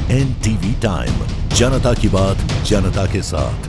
NTV time, जनता की बात जनता के साथ।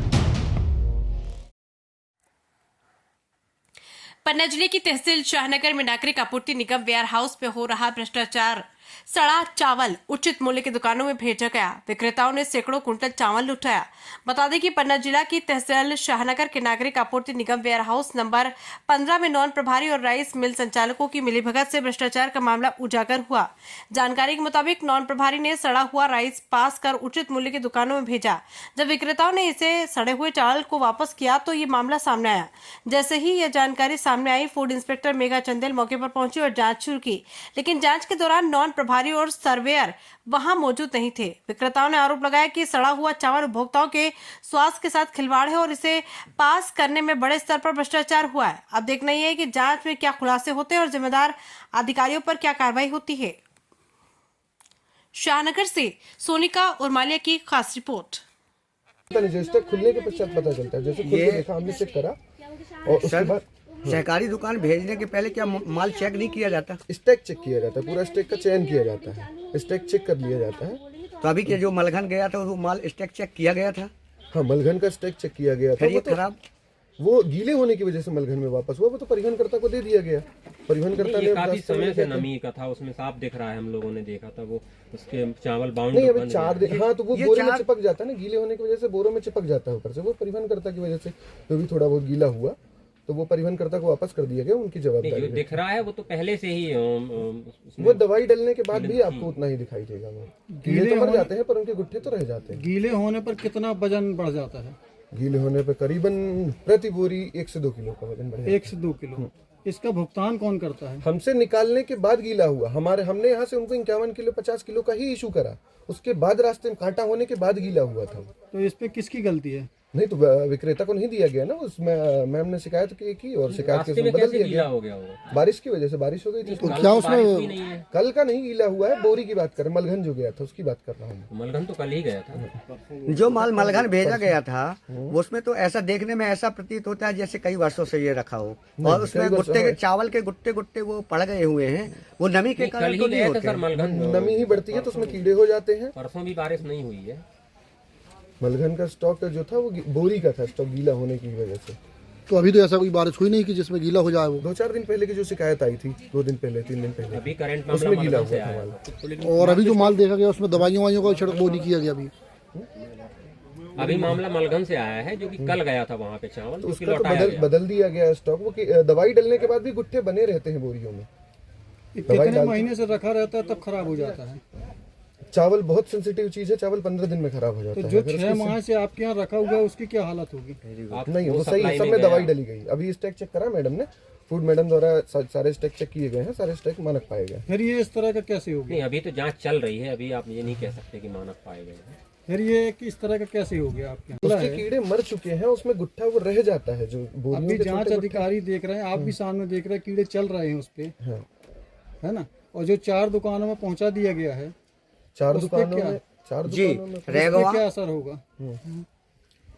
पन्ना जिले की तहसील शाहनगर में नागरिक आपूर्ति निगम वेयर हाउस में हो रहा भ्रष्टाचार। सड़ा चावल उचित मूल्य की दुकानों में भेजा गया, विक्रेताओं ने सैकड़ों कुंटल चावल लुटाया। बता दें कि पन्ना जिला की तहसील शाहनगर के नागरिक आपूर्ति निगम वेयर हाउस नंबर 15 में नॉन प्रभारी और राइस मिल संचालकों की मिलीभगत से भ्रष्टाचार का मामला उजागर हुआ। जानकारी के मुताबिक नॉन प्रभारी ने सड़ा हुआ राइस पास कर उचित मूल्य की दुकानों में भेजा। जब विक्रेताओं ने इसे सड़े हुए चावल को वापस किया तो ये मामला सामने आया। जैसे ही यह जानकारी सामने आई, फूड इंस्पेक्टर मेघा चंदेल मौके पर पहुंची और जांच शुरू की, लेकिन जांच के दौरान नॉन प्रभारी और सर्वेयर वहां मौजूद नहीं थे। विक्रेताओं ने आरोप लगाया कि सड़ा हुआ चावल उपभोक्ताओं के स्वास्थ्य के साथ खिलवाड़ है और इसे पास करने में बड़े स्तर पर भ्रष्टाचार हुआ है। अब देखना यह है कि जांच में क्या खुलासे होते हैं और जिम्मेदार अधिकारियों पर क्या कार्रवाई होती है। शाहनगर से सोनिका उर्मालिया की खास रिपोर्ट। जैसे खुलने के पश्चात पता चलता है, जैसे खुल के देखा, हमने चेक करा और उसके बाद सहकारी दुकान भेजने के पहले क्या माल चेक नहीं किया जाता? स्टैक चेक किया जाता है, पूरा स्टैक का चयन किया जाता है, स्टैक चेक कर लिया जाता है। तो अभी के जो मलघन गया था वो माल स्टैक चेक किया गया था? हाँ, मलघन का स्टैक चेक किया गया था। फिर ये खराब, वो गीले होने की वजह से मलघन में वापस हुआ, वो तो परिवहनकर्ता को दे दिया गया। परिवहनकर्ता ने काफी समय से नमी का था, उसमें साफ दिख रहा है, हम लोगों ने देखा था वो उसके चावल बाउंड नहीं, अभी 4 दिन। हाँ, तो वो बोरे में चिपक जाता है ना, गीले होने की वजह से बोरों में चिपक जाता है ऊपर से। वो परिवहनकर्ता की वजह से जो भी थोड़ा बहुत गीला हुआ तो वो परिवहनकर्ता को वापस कर दिया गया, उनकी जवाबदारी। जो दिख रहा है वो तो पहले से ही वो दवाई डालने के बाद भी आपको उतना ही दिखाई देगा। वो गीले तो मर जाते हैं पर उनके गुट्ठे तो रह जाते हैं। गीले होने पर कितना वजन बढ़ जाता है? गीले होने पर करीबन प्रति बोरी 1 से 2 किलो का वजन बढ़ेगा। 1 से 2 किलो। इसका भुगतान कौन करता है? हमसे निकालने के बाद गीला हुआ, हमने यहाँ से उनको 51 किलो 50 किलो का ही इशू करा, उसके बाद रास्ते में कांटा होने के बाद गीला हुआ था। तो इस पे किसकी गलती है? नहीं, तो विक्रेता को नहीं दिया गया ना, उसमें मैम ने शिकायत की और शिकायत के उसमें बदल दिया गया। हो गया वो बारिश की वजह से, बारिश हो गई थी। तो क्या उसमें कल का नहीं गीला हुआ है, बोरी की बात कर, मलघन जो गया था उसकी बात कर रहा हूँ। मलघन तो कल ही गया था। जो माल मलघन भेजा गया था उसमें तो ऐसा देखने में ऐसा प्रतीत होता है जैसे कई वर्षों से ये रखा हो, और उसमें गुट्टे के चावल के गुट्टे वो पड़ गए हुए हैं। वो नमी के कारण तो नहीं होते। नमी ही बढ़ती है तो उसमें कीड़े हो जाते हैं। परसों भी बारिश नहीं हुई है। मलघन का स्टॉक जो था वो बोरी का था, स्टॉक गीला होने की वजह से। तो अभी तो ऐसा कोई बारिश हुई नहीं कि जिसमें गीला हो जाए वो। 2-4 दिन पहले की जो शिकायत आई थी, 2 दिन पहले 3 दिन पहले, अभी करंट उसमें गीला हुआ था माल। और अभी जो माल देखा गया उसमें दवाइयों का छिड़क वो नहीं किया गया अभी मामला मलघन से आया है, जो कि कल गया था वहाँ पे चावल, तो उसका तो बदल दिया गया स्टॉक। वो दवाई डालने के बाद भी गुट्ठे बने रहते हैं बोरियों में। कितने महीने से रखा रहता है तब खराब हो जाता है? चावल बहुत सेंसिटिव चीज है, चावल 15 दिन में खराब हो जाता है। जो 6 माह से आपके यहाँ रखा हुआ है उसकी क्या हालत होगी? नहीं, वो सही, सब में दवाई डाली गई। अभी स्टैक चेक करा मैडम ने, फूड मैडम द्वारा सारे स्टैक चेक किए गए हैं, सारे स्टैक मानक पाए गए। फिर ये इस तरह का कैसे होगा? नहीं, अभी तो जांच चल रही है, अभी आप ये नहीं कह सकते कि मानक पाए गए हैं। फिर ये इस तरह का कैसे हो गया आपके? उसके कीड़े मर चुके हैं, उसमें गुट्ठा वो रह जाता है जो बोरियों अभी के जांच अधिकारी देख रहे हैं, आप भी सामने देख रहे हैं, कीड़े चल रहे हैं उस पे, है ना? और जो 4 दुकानों में पहुंचा दिया गया है, 4 दुकानों में क्या असर होगा?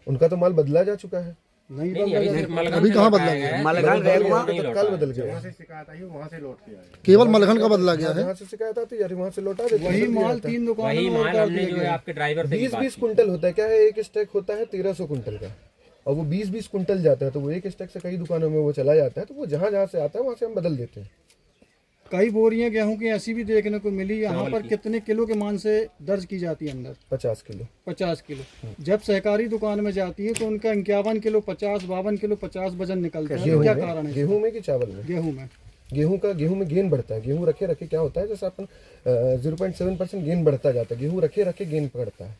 उनका तो माल बदला जा चुका है। नहीं, अभी कहाँ बदला गया? मलघन रेगवा तत्काल बदल गया। केवल मलघन का बदला गया है। यहाँ से शिकायत आती है, वहाँ से लौटा देते हैं। वही माल 3 दुकानों वही में माल हमने जो है आपके ड्राइवर से 20-20 कुंटल होता है। क्या है, एक स्टैक होता है 1300 कुंटल का, और वो 20-20 कुंटल जाता है, तो वो एक स्टैक से कई दुकानों में वो चला जाता है। तो वो जहाँ से आता है वहाँ से हम बदल देते हैं। कई बोरियां गेहूं की ऐसी भी देखने को मिली। यहाँ पर कितने किलो के मान से दर्ज की जाती है अंदर? 50 किलो। 50 किलो। जब सहकारी दुकान में जाती है तो उनका 51 किलो 50, 52 किलो 50 वजन निकलता है। क्या कारण है? गेहूं में कि चावल में? गेहूं में गेन बढ़ता है। गेहूं रखे रखे क्या होता है, जैसे अपन 0.7% गेन बढ़ता जाता है, गेहूं रखे रखे गेन बढ़ता है।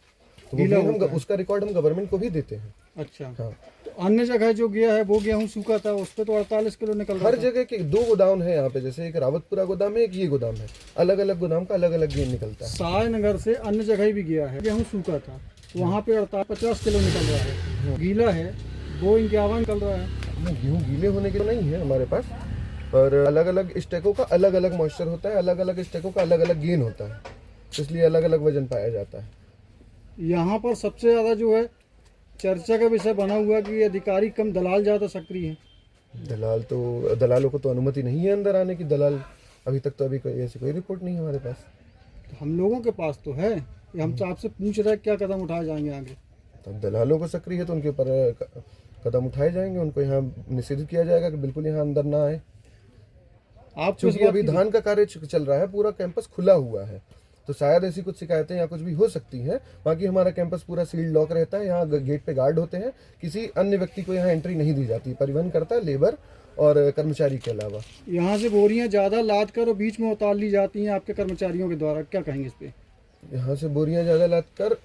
तो वो उसका रिकॉर्ड हम गवर्नमेंट को भी देते हैं। अच्छा, हाँ। तो अन्य जगह जो गया है वो गेहूं सूखा था, उस पे तो 48 किलो निकल रहा हर जगह के 2 गोदाम है यहाँ पे, जैसे एक रावतपुरा गोदाम है, एक ये गोदाम है, अलग अलग गोदाम का अलग अलग गेन निकलता है। शाहनगर से अन्य जगह भी गया है, गेहूं सूखा था, तो वहाँ पे 50 किलो निकल रहा है। गीला है वो 51 निकल रहा है। गेहूँ गीले होने के नहीं है हमारे पास, पर अलग अलग स्टेकों का अलग अलग मॉइस्चर होता है, अलग अलग स्टेकों का अलग अलग गेन होता है, इसलिए अलग अलग वजन पाया जाता है। यहाँ पर सबसे ज्यादा जो है चर्चा का विषय बना हुआ कि अधिकारी कम, दलाल ज्यादा सक्रिय है। दलालों को तो अनुमति नहीं है अंदर आने की। दलाल अभी तक तो ऐसी कोई रिपोर्ट नहीं है हमारे पास। तो हम लोगों के पास तो है। ये हम तो आपसे पूछ रहे हैं क्या कदम उठाए जाएंगे आगे। तो दलालों को सक्रिय है तो उनके ऊपर कदम उठाए जाएंगे, उनको यहाँ निषेधित किया जाएगा कि बिल्कुल यहाँ अंदर ना आए। आप क्योंकि अभी धान का कार्य चल रहा है, पूरा कैंपस खुला हुआ है, तो शायद ऐसी कुछ शिकायतें या कुछ भी हो सकती हैं। बाकी हमारा कैंपस पूरा सील्ड लॉक रहता है, यहाँ गेट पे गार्ड होते हैं, किसी अन्य व्यक्ति को यहाँ एंट्री नहीं दी जाती। परिवहन करता है लेबर और कर्मचारी के अलावा। यहाँ से बोरियां ज्यादा लाद कर और बीच में उतार ली जाती हैं आपके कर्मचारियों के द्वारा, क्या कहेंगे इस पे? यहाँ से बोरियां ज्यादा लाद कर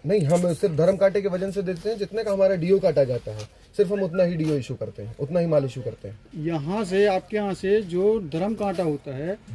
नहीं, हम सिर्फ धर्म कांटे के वजन से देते हैं, जितने का हमारा डीओ काटा जाता है सिर्फ हम उतना ही डीओ इशू करते हैं, उतना ही माल इशू करते हैं। यहाँ से आपके यहाँ से जो धर्म कांटा होता है